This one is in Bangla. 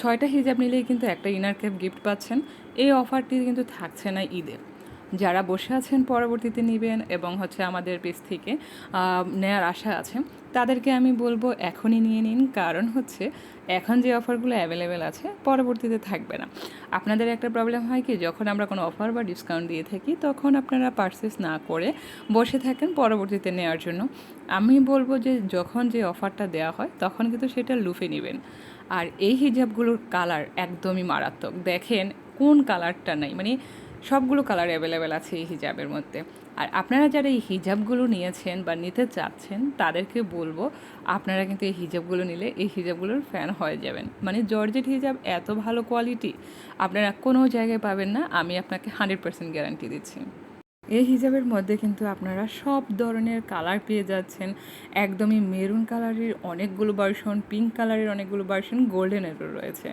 6টা হিজাব নিলেই কিন্তু একটা ইনার ক্যাপ গিফট পাচ্ছেন। এই অফারটি কিন্তু থাকছে না ঈদে। যারা বসে আছেন পরবর্তীতে নিবেন এবং আমাদের পেজ থেকে নেয়ার আশা আছে, তাদেরকে আমি বলবো এখনই নিয়ে নিন। কারণ এখন যে অফারগুলো অ্যাভেলেবেল আছে পরবর্তীতে থাকবে না। আপনাদের একটা প্রবলেম হয় কি, যখন আমরা কোনো অফার বা ডিসকাউন্ট দিয়ে থাকি তখন আপনারা পারচেস না করে বসে থাকেন পরবর্তীতে নেওয়ার জন্য। আমি বলবো যে যখন যে অফারটা দেওয়া হয় তখন কিন্তু সেটা লুফে নেবেন। আর এই হিজাবগুলোর কালার একদমই মারাত্মক। দেখেন কোন কালারটা নাই, মানে সবগুলো কালার অ্যাভেলেবেল আছে এই হিজাবের মধ্যে। আর আপনারা যারা এই হিজাবগুলো নিয়েছেন বা নিতে চাচ্ছেন তাদেরকে বলবো, আপনারা কিন্তু এই হিজাবগুলো নিলে এই হিজাবগুলোর ফ্যান হয়ে যাবেন। মানে জর্জেট হিজাব এত ভালো কোয়ালিটি আপনারা কোনো জায়গায় পাবেন না, আমি আপনাকে 100% গ্যারান্টি দিচ্ছি। এই হিজাবের মধ্যে কিন্তু আপনারা সব ধরনের কালার পেয়ে যাচ্ছেন। একদমই মেরুন কালারের অনেকগুলো ভার্সন, পিঙ্ক কালারের অনেকগুলো ভার্সন, গোল্ডেনেরও রয়েছে।